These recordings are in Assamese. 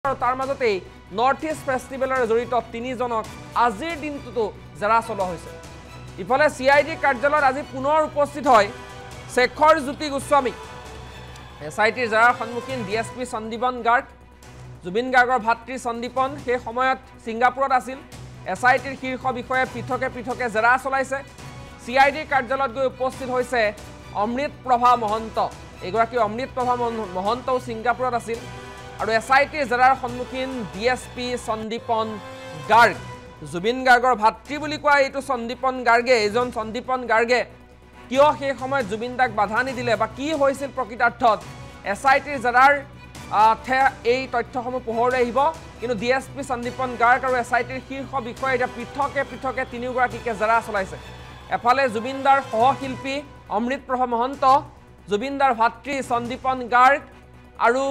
তাৰ মাজতেই নৰ্থ ইষ্ট ফেষ্টিভেলৰ জড়িত 3 জনক আজিৰ দিনটোতো জেৰা চলোৱা হৈছে। ইফালে CID কাৰ্যালয়ত আজি পুনৰ উপস্থিত হয় শেখৰ জ্যোতি গোস্বামী। SITৰ জেৰাৰ সন্মুখীন DSP সন্দীপন গাৰ্গ, জুবিন গাৰ্গৰ ভাতৃ সন্দীপন সেই সময়ত ছিংগাপুৰত আছিল। SITৰ শীৰ্ষ বিষয়ে পৃথকে জেৰা চলাইছে। CID কাৰ্যালয়ত গৈ উপস্থিত হৈছে অমৃত প্ৰভা মহন্ত। এগৰাকী অমৃত প্ৰভা মহন্তও ছিংগাপুৰত আছিল। আৰু SITৰ জেৰাৰ সন্মুখীন DSP সন্দীপন গাৰ্গ। জুবিন গাৰ্গৰ ভাতৃ বুলি কোৱা এইটো সন্দীপন গাৰ্গে, এজন সন্দীপন গাৰ্গে কিয় সেই সময়ত জুবিন দাক বাধা নিদিলে বা কি হৈছিল প্ৰকৃতাৰ্থত SITৰ জেৰাৰ এই তথ্যসমূহ পোহৰলৈ আহিব। কিন্তু DSP সন্দীপন গাৰ্গ আৰু SITৰ শীৰ্ষ বিষয়ে এতিয়া পৃথকে তিনিওগৰাকীকে জেৰা চলাইছে। এফালে জুবিন দাৰ সহশিল্পী অমৃত প্ৰভা মহন্ত, জুবিন দাৰ ভাতৃ সন্দীপন গাৰ্গ আৰু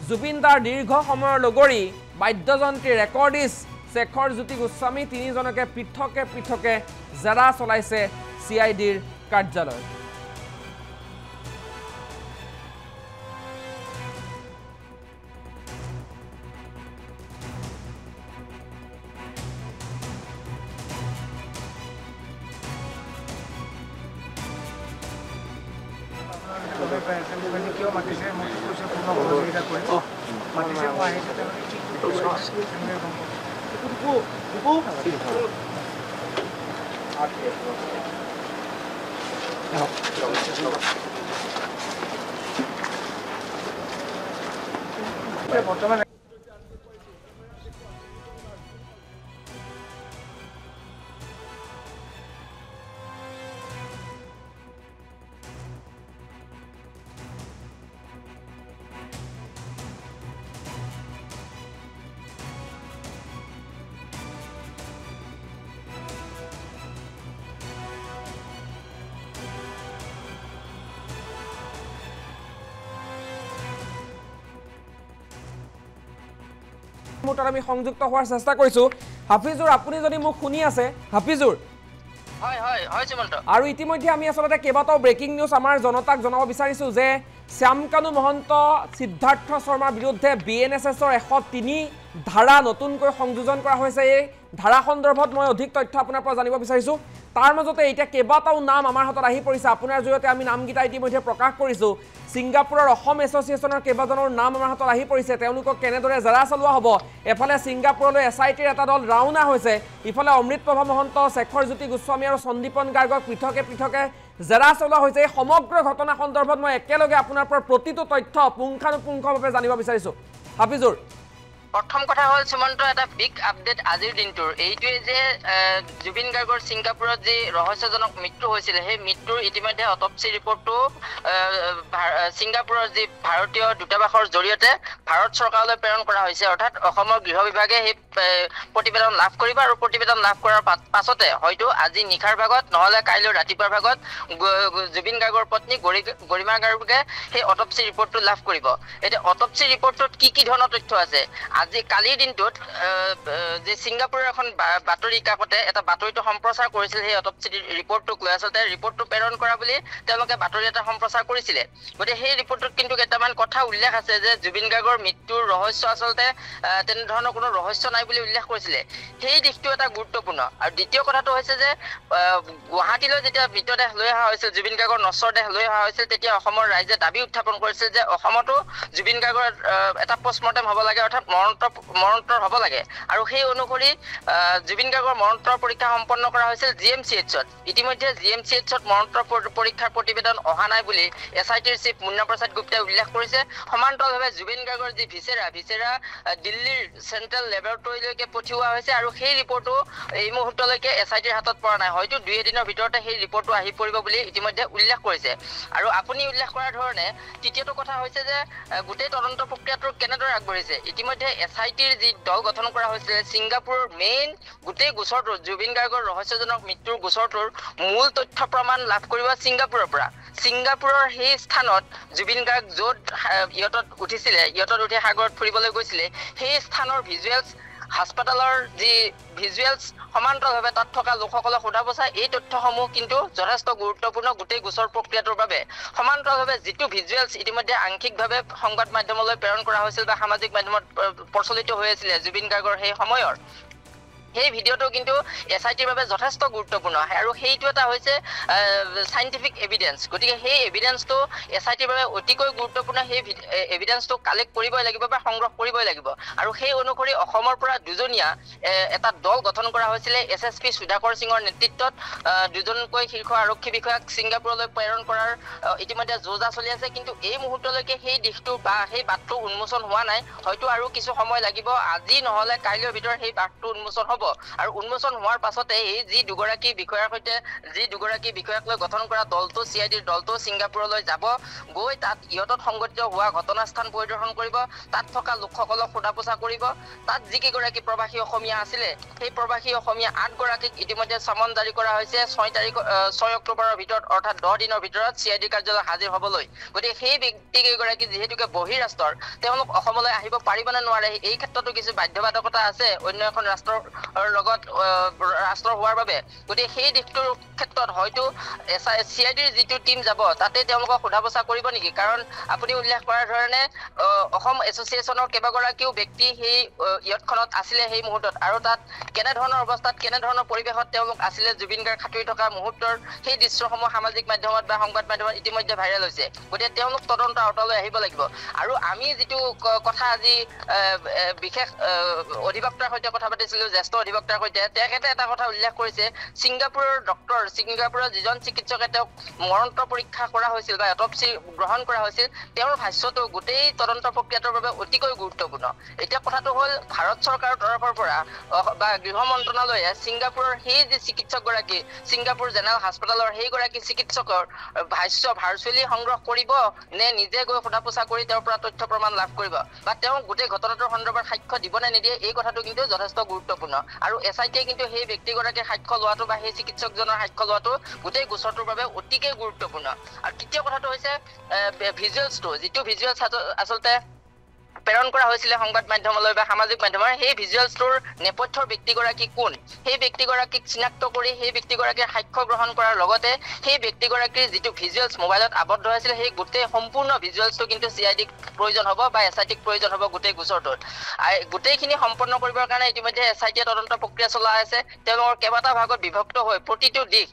জুবিন দাৰ দীৰ্ঘ সময়ৰ লগৰী বাদ্যযন্ত্ৰী ৰেকৰ্ডিষ্ট শেখৰ জ্যোতি গোস্বামী 3 জনকে পৃথকে জেৰা চলাইছে CIDৰ কাৰ্যালয়ত। বৰ্তমান আমি সংযুক্ত হোৱাৰ চেষ্টা কৰিছো। হাফিজুৰ, আপুনি যদি মোক শুনি আছে, হাফিজুৰ। হয় শ্ৰীমন্ত। আৰু ইতিমধ্যে আমি আসলে কেইবাটাও ব্ৰেকিং নিউজ আমাৰ জনতাক জনাব বিচাৰিছো যে শ্যামকানু মহন্ত, সিদ্ধাৰ্থ শৰ্মাৰ বিৰুদ্ধে BNSSৰ 103 ধাৰা নতুনকৈ সংযোজন কৰা হৈছে। এই ধাৰা সন্দৰ্ভত মই অধিক তথ্য আপোনাৰ পৰা জানিব বিচাৰিছো। তাৰ মাজতে এতিয়া কেইবাটাও নাম আমাৰ হাতত আহি পৰিছে। আপোনাৰ জৰিয়তে আমি নামকেইটা ইতিমধ্যে প্ৰকাশ কৰিছো। ছিংগাপুৰৰ অসম এছ'চিয়েশ্যনৰ কেইবাজনৰ নাম আমাৰ হাতত আহি পৰিছে। তেওঁলোকক কেনেদৰে জেৰা চলোৱা হ'ব। এফালে ছিংগাপুৰলৈ SITৰ এটা দল ৰাওনা হৈছে। ইফালে অমৃত প্ৰভা মহন্ত, শেখৰ জ্যোতি গোস্বামী আৰু সন্দীপন গাৰ্গক পৃথকে জেৰা চলোৱা হৈছে। এই সমগ্ৰ ঘটনা সন্দৰ্ভত মই একেলগে আপোনাৰ পৰা প্ৰতিটো তথ্য পুংখানুপুংখভাৱে জানিব বিচাৰিছো। হাফিজুৰ, প্ৰথম কথা হ'ল শ্ৰীমন্ত, এটা বিগ আপডেট আজিৰ দিনটোৰ এইটোৱে যে জুবিন গাৰ্গৰ ছিংগাপুৰত যি ৰহস্যজনক মৃত্যু হৈছিল, সেই মৃত্যুৰ ইতিমধ্যে অটপচি ৰিপৰ্টটো ছিংগাপুৰৰ যি ভাৰতীয় দূতাবাসৰ জৰিয়তে ভাৰত চৰকাৰলৈ প্ৰেৰণ কৰা হৈছে। অৰ্থাৎ অসমৰ গৃহ বিভাগে সেই প্ৰতিবেদন লাভ কৰিব আৰু প্ৰতিবেদন লাভ কৰাৰ পাছতে হয়তো আজি নিশাৰ ভাগত নহ'লে কাইলৈ ৰাতিপুৱাৰ ভাগত জুবিন গাৰ্গৰ পত্নী গৰিমা গাৰ্গে সেই অটপচি ৰিপৰ্টটো লাভ কৰিব। এতিয়া অটপচি ৰিপৰ্টটোত কি ধৰণৰ তথ্য আছে? আজি কালিৰ দিনটোত যে ছিংগাপুৰৰ এখন বাতৰি কাকতে এটা বাতৰিটো সম্প্ৰচাৰ কৰিছিল সেই অটপচি ৰিপৰ্টটোক লৈ। আচলতে ৰিপৰ্টটো প্ৰেৰণ কৰা বুলি তেওঁলোকে বাতৰি এটা সম্প্ৰচাৰ কৰিছিলে। গতিকে সেই ৰিপৰ্টটোত কিন্তু কেইটামান কথা উল্লেখ আছে যে জুবিন গাৰ্গৰ মৃত্যুৰ ৰহস্য আচলতে তেনেধৰণৰ কোনো ৰহস্য নাই বুলি উল্লেখ কৰিছিলে। সেই দিশটো এটা গুৰুত্বপূৰ্ণ। আৰু দ্বিতীয় কথাটো হৈছে যে গুৱাহাটীলৈ যেতিয়া মৃতদেহ লৈ অহা হৈছিল, জুবিন গাৰ্গৰ নশ্বৰ দেহ লৈ অহা হৈছিল, তেতিয়া অসমৰ ৰাইজে দাবী উত্থাপন কৰিছিল যে অসমতো জুবিন গাৰ্গৰ এটা পষ্টমৰ্টেম হ'ব লাগে, অৰ্থাৎ মৰণোত্তৰ হ'ব লাগে। আৰু সেই অনুসৰি জুবিন গাৰ্গৰ মৰণোত্তৰ পৰীক্ষা সম্পন্ন কৰা হৈছিল GMCHত। ইতিমধ্যে GMCHত মৰণোত্তৰ পৰীক্ষাৰ প্ৰতিবেদন অহা নাই বুলি SITৰ চিফ মুন্না প্ৰসাদ গুপ্তাই উল্লেখ কৰিছে। সমান্তৰালভাৱে জুবিন গাৰ্গৰ যি ভিচেৰা দিল্লীৰ চেণ্ট্ৰেল লেবৰেটৰীলৈকে পঠিওৱা হৈছে আৰু সেই ৰিপৰ্টটো এই মুহূৰ্তলৈকে SITৰ হাতত পৰা নাই। হয়তো 2 দিনৰ ভিতৰতে সেই ৰিপৰ্টটো আহি পৰিব বুলি ইতিমধ্যে উল্লেখ কৰিছে। আৰু আপুনি উল্লেখ কৰাৰ ধৰণে তৃতীয়টো কথা হৈছে যে গোটেই তদন্ত প্ৰক্ৰিয়াটো কেনেদৰে আগবাঢ়িছে। ইতিমধ্যে SITৰ যি দল গঠন কৰা হৈছিলে, ছিংগাপুৰৰ মেইন গোটেই গোচৰটোৰ জুবিন গাৰ্গৰ ৰহস্যজনক মৃত্যুৰ গোচৰটোৰ মূল তথ্য প্ৰমাণ লাভ কৰিব ছিংগাপুৰৰ পৰা। ছিংগাপুৰৰ সেই স্থানত জুবিন গাৰ্গ য'ত ইয়টত উঠিছিলে, ইয়টত উঠি সাগৰত ফুৰিবলৈ গৈছিলে, সেই স্থানৰ ভিজুৱেলছ হাস্পতালৰ যি ভিজুৱেলছ সমান্তৰালভাৱে তাত থকা লোকসকলক সোধা পোছা এই তথ্যসমূহ কিন্তু যথেষ্ট গুৰুত্বপূৰ্ণ গোটেই গোচৰ প্ৰক্ৰিয়াটোৰ বাবে সমান্তৰালভাৱে যিটো ভিজুৱেলছ ইতিমধ্যে আংশিকভাৱে সংবাদ মাধ্যমলৈ প্ৰেৰণ কৰা হৈছিল বা সামাজিক মাধ্যমত প্ৰচলিত হৈ আছিল জুবিন গাৰ্গৰ সেই সময়ৰ সেই ভিডিঅ'টো কিন্তু এছআইটিৰ বাবে যথেষ্ট গুৰুত্বপূৰ্ণ আৰু সেইটো এটা হৈছে সাইন্টিফিক এভিডেন্স গতিকে সেই এভিডেন্সটো এছআইটিৰ বাবে অতিকৈ গুৰুত্বপূৰ্ণ সেই এভিডেন্সটো কালেক্ট কৰিবই লাগিব বা সংগ্ৰহ কৰিবই লাগিব আৰু সেই অনুসৰি অসমৰ পৰা দুজনীয়া এটা দল গঠন কৰা হৈছিল এছএছপি সুধাকৰ সিঙৰ নেতৃত্বত দুজনকৈ শীৰ্ষ আৰক্ষী বিষয়াক ছিংগাপুৰলৈ প্ৰেৰণ কৰাৰ ইতিমধ্যে যোজা চলি আছে কিন্তু এই মুহূৰ্তলৈকে সেই দিশটো বা সেই বাটটো উন্মোচন হোৱা নাই হয়তো আৰু কিছু সময় লাগিব আজি নহলে কাইলৈৰ ভিতৰত সেই বাটটো উন্মোচন হ'ব আৰু উন্মোচন হোৱাৰ পাছতে এই যি দুগৰাকী বিষয়াৰ সৈতে যি দুগৰাকী বিষয়াক লৈ গঠন কৰা দলটো সিআইডিৰ দলটো ছিংগাপুৰলৈ যাব গৈ তাত ইহঁতত সংঘটিত হোৱা ঘটনাস্থান পৰিদৰ্শন কৰিব তাত থকা লোকসকলক সোধা পোছা কৰিব তাত যি কেইগৰাকী প্ৰবাসী অসমীয়া আছিলে সেই প্ৰবাসী অসমীয়া 8 গৰাকীক ইতিমধ্যে সমন জাৰি কৰা হৈছে 6 অক্টোবৰৰ ভিতৰত অৰ্থাৎ 10 দিনৰ ভিতৰত সিআইডি কাৰ্যালয়ত হাজিৰ হ'বলৈ গতিকে সেই ব্যক্তি কেইগৰাকী যিহেতুকে বহিৰাষ্ট্ৰৰ তেওঁলোক অসমলৈ আহিব পাৰিব নে নোৱাৰে এই ক্ষেত্ৰতো কিছু বাধ্যবাধকতা আছে অন্য এখন ৰাষ্ট্ৰৰ লগত ৰাষ্ট্ৰ হোৱাৰ বাবে গতিকে সেই দিশটোৰ ক্ষেত্ৰত হয়তো সিআইডিৰ যিটো টিম যাব তাতে তেওঁলোকক সোধা পোছা কৰিব নেকি কাৰণ আপুনি উল্লেখ কৰাৰ ধৰণে অসম এছ'চিয়েশ্যনৰ কেইবাগৰাকীও ব্যক্তি সেই ইয়তখনত আছিলে সেই মুহূৰ্তত আৰু তাত কেনেধৰণৰ অৱস্থাত কেনেধৰণৰ পৰিৱেশত তেওঁলোক আছিলে জুবিন গাৰ্গ খাটুৰি থকা মুহূৰ্তৰ সেই দৃশ্যসমূহ সামাজিক মাধ্যমত বা সংবাদ মাধ্যমত ইতিমধ্যে ভাইৰেল হৈছে গতিকে তেওঁলোক তদন্ত আওতালৈ আহিব লাগিব আৰু আমি যিটো কথা আজি বিশেষ অধিবক্তাৰ সৈতে কথা পাতিছিলো জ্যেষ্ঠ অধিবক্তাৰ সৈতে তেখেতে এটা কথা উল্লেখ কৰিছে ছিংগাপুৰৰ ডক্টৰ ছিংগাপুৰৰ যিজন চিকিৎসকে তেওঁক মৰণোত্তৰ পৰীক্ষা কৰা হৈছিল বা অটপচি গ্ৰহণ কৰা হৈছিল তেওঁৰ ভাষ্যটো গোটেই তদন্ত প্ৰক্ৰিয়াটোৰ বাবে অতিকৈ গুৰুত্বপূৰ্ণ এতিয়া কথাটো হ'ল ভাৰত চৰকাৰৰ তৰফৰ পৰা বা গৃহ মন্ত্ৰণালয়ে ছিংগাপুৰৰ সেই যি চিকিৎসকগৰাকী ছিংগাপুৰ জেনেৰেল হাস্পতালৰ সেইগৰাকী চিকিৎসকৰ ভাষ্য ভাৰ্চুৱেলি সংগ্ৰহ কৰিব নে নিজে গৈ সোধা পোছা কৰি তেওঁৰ পৰা তথ্য প্ৰমাণ লাভ কৰিব বা তেওঁ গোটেই ঘটনাটোৰ সন্দৰ্ভত সাক্ষ্য দিব নে নিদিয়ে এই কথাটো কিন্তু যথেষ্ট গুৰুত্বপূৰ্ণ আৰু এছআইটিয়ে কিন্তু সেই ব্যক্তিগৰাকীৰ সাক্ষ্য লোৱাটো বা সেই চিকিৎসকজনৰ সাক্ষ্য লোৱাটো গোটেই গোচৰটোৰ বাবে অতিকৈ গুৰুত্বপূৰ্ণ আৰু তৃতীয় কথাটো হৈছে ভিজুৱেলছটো যিটো ভিজুৱেলছ আচলতে প্ৰেৰণ কৰা হৈছিল সংবাদ মাধ্যমলৈ বা সামাজিক মাধ্যমৰ সেই ভিজুৱেলছটোৰ নেপথ্যৰ ব্যক্তিগৰাকী কোন সেই ব্যক্তিগৰাকীক চিনাক্ত কৰি সেই ব্যক্তিগৰাকীৰ সাক্ষ্য গ্ৰহণ কৰাৰ লগতে সেই ব্যক্তিগৰাকীৰ যিটো ভিজুৱেলছ মোবাইলত আবদ্ধ হৈছিল সেই গোটেই সম্পূৰ্ণ ভিজুৱেলছটো কিন্তু সিআইডিক প্ৰয়োজন হ'ব বা এছআইটিক প্ৰয়োজন হ'ব গোটেই গোচৰটোত গোটেইখিনি সম্পন্ন কৰিবৰ কাৰণে ইতিমধ্যে এছআইটিয়ে তদন্ত প্ৰক্ৰিয়া চলাই আছে তেওঁলোকৰ কেইবাটা ভাগত বিভক্ত হৈ প্ৰতিটো দিশ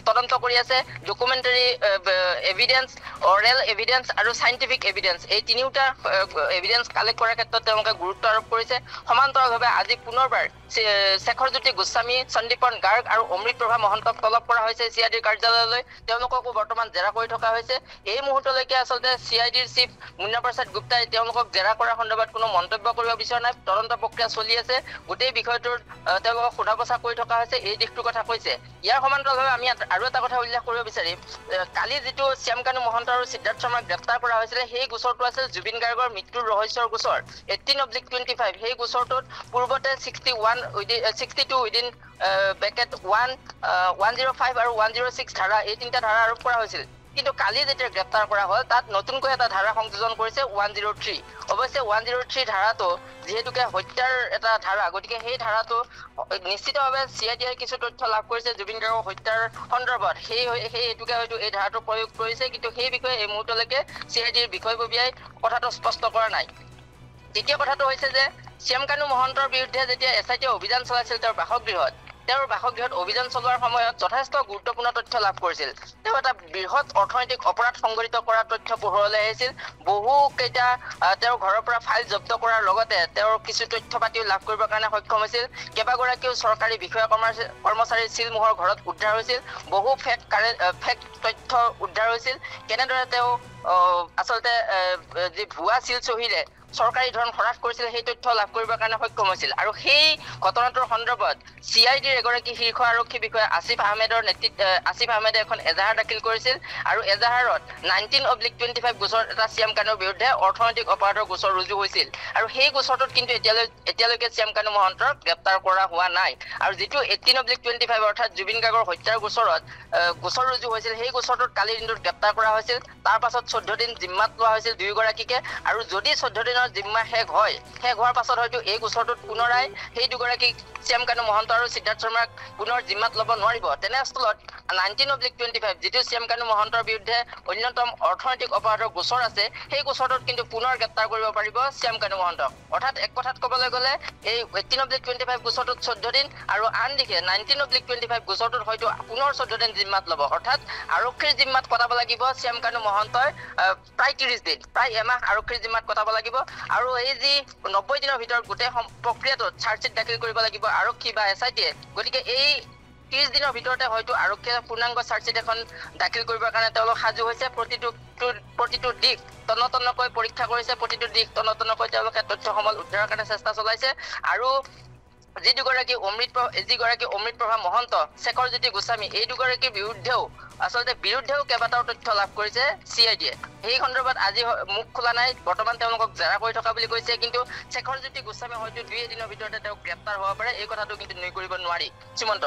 তদন্ত কৰি আছে ডকুমেণ্টাৰী এভিডেন্স অৰেল এভিডেন্স আৰু সাইন্টিফিক এভিডেন্স এই তিনিওটা এভিডেন্স কালেক্ট কৰাৰ ক্ষেত্ৰত তেওঁলোকে গুৰুত্ব আৰোপ কৰিছে সমান্তৰালভাৱে আজি পুনৰবাৰ শেখৰজ্যোতি গোস্বামী সন্দীপন গাৰ্গ আৰু অমৃত প্ৰভা মহন্তক তলব কৰা হৈছে সিআইডিৰ কাৰ্যালয়লৈ তেওঁলোককো বৰ্তমান জেৰা কৰি থকা হৈছে এই মুহূৰ্তলৈকে আচলতে সিআইডিৰ চিফ মুন্না প্ৰসাদ গুপ্তাই তেওঁলোকক জেৰা কৰাৰ সন্দৰ্ভত কোনো মন্তব্য কৰিব বিচৰা নাই তদন্ত প্ৰক্ৰিয়া চলি আছে গোটেই বিষয়টোৰ তেওঁলোকক সোধা পোছা কৰি থকা হৈছে এই দিশটোৰ কথা কৈছে ইয়াৰ সমান্তৰালভাৱে আমি আৰু এটা কথা উল্লেখ কৰিব বিচাৰিম কালি যিটো শ্যামকানু মহন্ত আৰু সিদ্ধাৰ্থ শৰ্মাক গ্ৰেপ্তাৰ কৰা হৈছিলে সেই গোচৰটো আছিল জুবিন গাৰ্গৰ মৃত্যুৰ ৰহস্যৰ গোচৰ 18/25 সেই গোচৰটোত পূৰ্বতে 62 উইদিন ব্ৰেকেট 105 আৰু 106 ধাৰা এই তিনিটা ধাৰা আৰোপ কৰা হৈছিল কিন্তু কালি যেতিয়া গ্ৰেপ্তাৰ কৰা হ'ল তাত নতুনকৈ এটা ধাৰা সংযোজন কৰিছে 103 অৱশ্যে 103 ধাৰাটো যেহেতুকে হত্যাৰ এটা ধাৰা গতিকে সেই ধাৰাটো নিশ্চিতভাৱে সিআইডিয়ে কিছু তথ্য লাভ কৰিছে জুবিন গাৰ্গৰ হত্যাৰ সন্দৰ্ভত সেই হেতুকে হয়তো এই ধাৰাটো প্ৰয়োগ কৰিছে কিন্তু সেই বিষয়ে এই মুহূৰ্তলৈকে সিআইডিৰ বিষয়ববীয়াই কথাটো স্পষ্ট কৰা নাই দ্বিতীয় কথাটো হৈছে যে শ্যামকানু মহন্তৰ বিৰুদ্ধে যেতিয়া এছআইটিয়ে অভিযান চলাইছিল তেওঁৰ বাসগৃহত অভিযান চলোৱাৰ সময়ত যথেষ্ট গুৰুত্বপূৰ্ণ তথ্য লাভ কৰিছিল তেওঁ এটা বৃহৎ অৰ্থনৈতিক অপৰাধ সংঘটিত কৰাৰ তথ্য পোহৰলৈ আহিছিল বহু কেইটা তেওঁৰ ঘৰৰ পৰা ফাইল জব্দ কৰাৰ লগতে তেওঁৰ কিছু তথ্য পাতিও লাভ কৰিবৰ কাৰণে সক্ষম হৈছিল কেইবাগৰাকীও চৰকাৰী বিষয়া কৰ্মচাৰীৰ চিলমোহৰ ঘৰত উদ্ধাৰ হৈছিল বহু ফেক তথ্য উদ্ধাৰ হৈছিল কেনেদৰে তেওঁ আচলতে যি ভুৱা চিল চহীৰে চৰকাৰী ধন খৰচ কৰিছিল সেই তথ্য লাভ কৰিবৰ কাৰণে সক্ষম হৈছিল আৰু সেই ঘটনাটোৰ সন্দৰ্ভত সিআইডিৰ এগৰাকী শীৰ্ষ আৰক্ষী বিষয়া আসিফ আহমেদে এখন এজাহাৰ দাখিল কৰিছিল আৰু এজাহাৰত 19/25 গোচৰ এটা শ্যামকানুৰ বিৰুদ্ধে অৰ্থনৈতিক অপৰাধৰ গোচৰ ৰুজু হৈছিল আৰু সেই গোচৰটোত কিন্তু এতিয়ালৈকে শ্যামকানু মহন্তক গ্ৰেপ্তাৰ কৰা হোৱা নাই আৰু যিটো 18/25 অৰ্থাৎ জুবিন গাৰ্গৰ হত্যাৰ গোচৰত গোচৰ ৰুজু হৈছিল সেই গোচৰটোত কালিৰ দিনটোত গ্ৰেপ্তাৰ কৰা হৈছিল তাৰ পাছত 14 দিন জিম্মাত লোৱা হৈছিল দুয়োগৰাকীকে আৰু যদি 14 দিনৰ দিনৰ জিম্মা শেষ হোৱাৰ পাছত হয়তো এই গোচৰটোত পুনৰাই সেই দুগৰাকী শ্যাম কানু মহন্ত আৰু সিদ্ধাৰ্থ শৰ্মাক পুনৰ জিম্মাত ল'ব নোৱাৰিব। তেনেস্থলত 19/25 যিটো শ্যাম কানু মহন্তৰ বিৰুদ্ধে অন্যতম অৰ্থনৈতিক অপৰাধৰ গোচৰ আছে সেই গোচৰটোত কিন্তু পুনৰ গ্ৰেপ্তাৰ কৰিব পাৰিব শ্যাম কানু মহন্তক। অৰ্থাৎ এক কথাত ক'বলৈ গ'লে এই 18/25 গোচৰটোত 14 দিন আৰু আন দিশে 19/25 গোচৰটোত হয়তো পুনৰ 14 দিন জিম্মাত ল'ব। অৰ্থাৎ আৰক্ষীৰ জিম্মাত কটাব লাগিব শ্যাম কানু মহন্তই প্ৰায় 30 দিন, প্ৰায় এমাহ আৰক্ষীৰ জিম্মাত কটাব লাগিব। আৰু এই যি 90 দিনৰ ভিতৰত গোটেই প্ৰক্ৰিয়াটোত চাৰ্জশ্বিট দাখিল কৰিব লাগিব আৰক্ষী বা SITয়ে। গতিকে এই 30 দিনৰ ভিতৰতে হয়তো আৰক্ষীয়ে পূৰ্ণাংগ চাৰ্জশ্বিট এখন দাখিল কৰিবৰ কাৰণে তেওঁলোক সাজু হৈছে। প্ৰতিটো দিশ তন্নতন্নকৈ পৰীক্ষা কৰিছে, প্ৰতিটো দিশ তন্নতন্নকৈ তেওঁলোকে তথ্যসমূহ উদ্ধাৰৰ কাৰণে চেষ্টা চলাইছে। আৰু যিগৰাকী অমৃত প্ৰভা মহন্ত, শেখৰজ্যোতি গোস্বামী এই দুগৰাকীৰ বিৰুদ্ধেও কেইবাটাও তথ্য লাভ কৰিছে CIDয়ে। সেই সন্দৰ্ভত আজি মুখ খোলা নাই, বৰ্তমান তেওঁলোকক জেৰা কৰি থকা বুলি কৈছে। কিন্তু শেখৰজ্যোতি গোস্বামী হয়তো 2 দিনৰ ভিতৰতে তেওঁক গ্ৰেপ্তাৰ হ'ব পাৰে, এই কথাটো কিন্তু নুই কৰিব নোৱাৰি। শ্ৰীমন্ত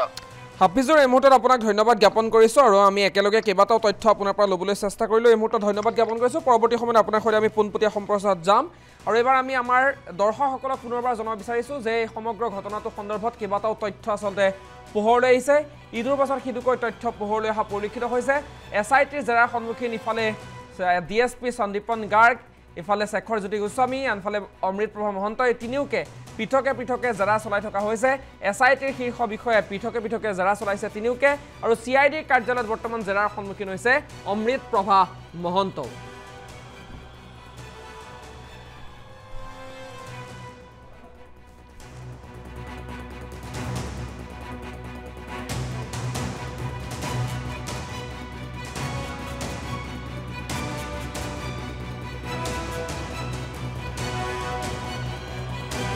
হাফিজুৰ, এই মুহূৰ্তত আপোনাক ধন্যবাদ জ্ঞাপন কৰিছোঁ আৰু আমি একেলগে কেইবাটাও তথ্য আপোনাৰ পৰা ল'বলৈ চেষ্টা কৰিলোঁ। এই মুহূৰ্তত ধন্যবাদ জ্ঞাপন কৰিছোঁ। পৰৱৰ্তী সময়ত আপোনাৰ সৈতে আমি পোনপটীয়া সম্প্ৰচাৰত যাম। আৰু এইবাৰ আমি আমাৰ দৰ্শকসকলক পুনৰবাৰ জনাব বিচাৰিছোঁ যে এই সমগ্ৰ ঘটনাটোৰ সন্দৰ্ভত কেইবাটাও তথ্য আচলতে পোহৰলৈ আহিছে। ইটোৰ পাছত সিটোকৈ তথ্য পোহৰলৈ অহা পৰিলক্ষিত হৈছে। SITৰ জেৰাৰ সন্মুখীন ইফালে DSP সন্দীপন গাৰ্গ, ইফালে শেখৰজ্যোতি গোস্বামী, আনফালে অমৃত প্ৰভা মহন্ত, এই তিনিওকে পৃথকে জেৰা চলাই থকা হৈছে। SITৰ শীৰ্ষ বিষয়ে পৃথকে জেৰা চলাইছে তিনিওকে। আৰু CIDৰ কাৰ্যালয়ত বৰ্তমান জেৰাৰ সন্মুখীন হৈছে অমৃত প্ৰভা মহন্ত।